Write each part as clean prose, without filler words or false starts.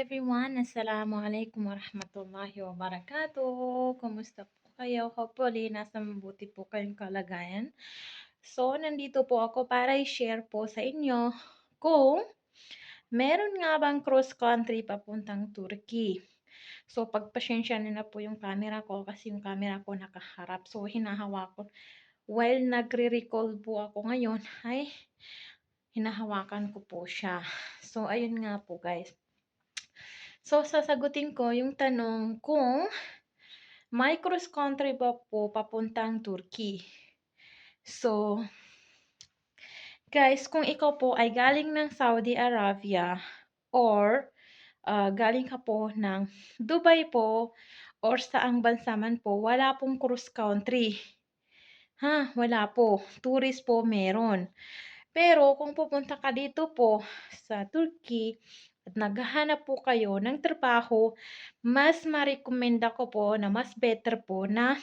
everyone! Assalamualaikum warahmatullahi wabarakatuh. Kumusta po kayo? Hopefully, nasa mabuti po kayong kalagayan. So, nandito po ako para i-share po sa inyo kung meron nga bang cross country papuntang Turkey. So, pagpasensya niyo na po yung camera ko kasi yung camera ko nakaharap. So, hinahawakan. While nagre-recall po ako ngayon, ay hinahawakan ko po siya. So, ayun nga po guys. So, sasagutin ko yung tanong kung may cross country ba po papuntang Turkey. So, guys, kung ikaw po ay galing ng Saudi Arabia or galing ka po ng Dubai po or saang bansa man po, wala pong cross country. Wala po. Tourist po meron. Pero kung pupunta ka dito po sa Turkey at naghahanap po kayo ng trabaho, mas ma-recommend ko po na mas better po na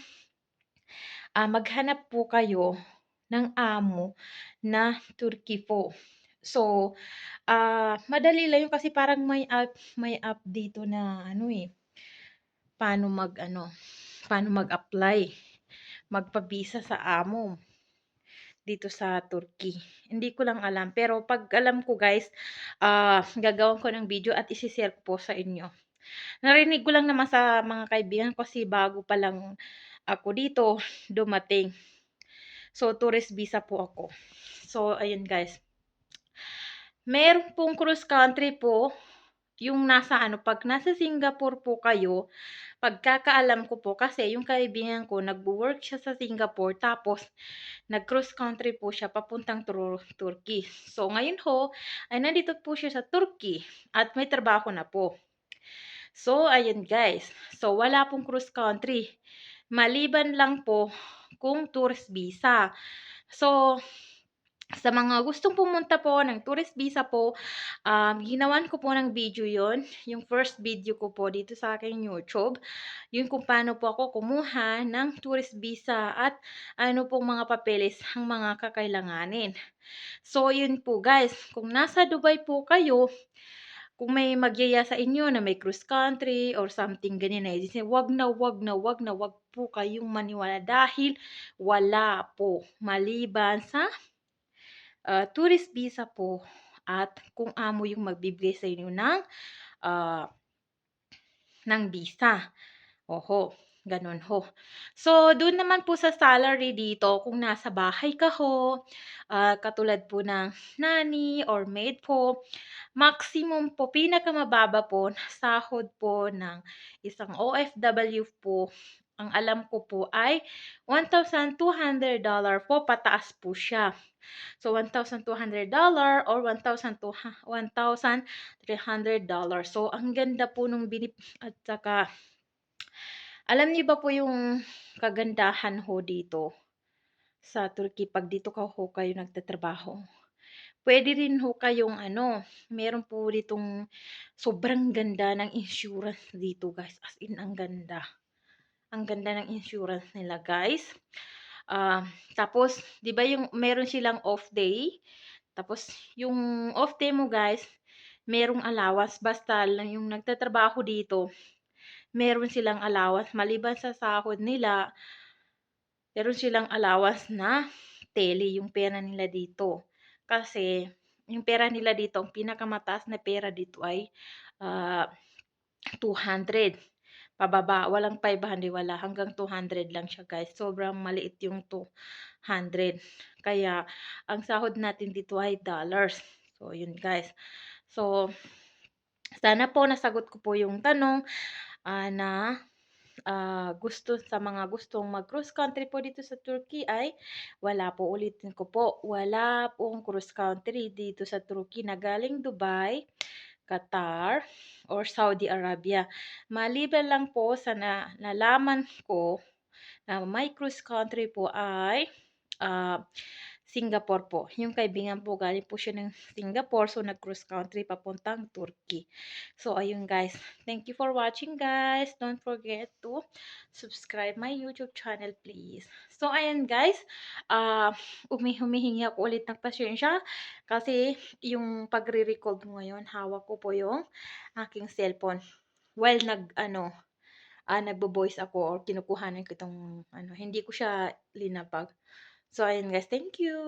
maghanap po kayo ng amo na Turkey po. So, madali lang yun kasi parang may app dito na paano mag-apply, magpa-visa sa amo dito sa Turkey. Hindi ko lang alam. Pero pag alam ko guys, gagawin ko ng video at isi-share ko po sa inyo. Narinig ko lang naman sa mga kaibigan ko kasi bago pa lang ako dito dumating. So, tourist visa po ako. So, ayun guys. Meron pong cross country po yung pag nasa Singapore po kayo, pagkakaalam ko po kasi yung kaibigan ko nagwo-work siya sa Singapore tapos nag-cross country po siya papuntang Turkey. So ngayon ho ay nandito po siya sa Turkey at may trabaho na po. So ayun guys. So wala pong cross country. Maliban lang po kung tourist visa. So sa mga gustong pumunta po ng tourist visa po, ginawan ko po ng video yon, yung first video ko po dito sa aking YouTube, yung kung paano po ako kumuha ng tourist visa at ano pong mga papeles ang mga kakailanganin. So, yun po guys, kung nasa Dubai po kayo, kung may magyaya sa inyo na may cross country or something ganyan wag na wag po kayong maniwala dahil wala po maliban sa tourist visa po at kung amo yung magbibigay sa inyo ng visa. Oho, ganun ho. So, doon naman po sa salary dito, kung nasa bahay ka ho, katulad po ng nanny or maid po, maximum po, pinakamababa po, sahod po ng isang OFW po, ang alam ko po ay $1,200 po, pataas po siya. So, $1,200 or $1,300. So, ang ganda po nung at saka, alam niyo ba po yung kagandahan ho dito sa Turkey pag dito ho kayo nagtatrabaho? Pwede rin ho kayong meron po ditong sobrang ganda ng insurance dito guys. As in, ang ganda. Ang ganda ng insurance nila guys. Tapos, di ba yung meron silang off day? Tapos, yung off day mo guys, merong allowance. Basta lang yung nagtatrabaho dito, meron silang allowance. Maliban sa sahod nila, meron silang allowance na tele, yung pera nila dito. Kasi, yung pera nila dito, ang pinakamataas na pera dito ay 200. Pababa, walang 500, wala. Hanggang 200 lang siya guys. Sobrang maliit yung 200. Kaya, ang sahod natin dito ay dollars. So, yun guys. So, sana po nasagot ko po yung tanong na gusto sa mga gustong mag-cross country po dito sa Turkey ay wala po, ulitin ko po, wala pong cross country dito sa Turkey na galing Dubai, Qatar, or Saudi Arabia. Maliban lang po sa nalaman ko na may cross country po ay Singapore po. Yung kaibigan po galing po siya ng Singapore, so nag-cross country papuntang Turkey. So ayun guys, thank you for watching guys. Don't forget to subscribe my YouTube channel please. So ayan guys, ah humihingi ako ulit ng pasensya kasi yung pagre-record ngayon, hawak ko po yung aking cellphone while nagvo-voice ako or kinukuhanan ko itong hindi ko siya linapag. So ayun guys, thank you.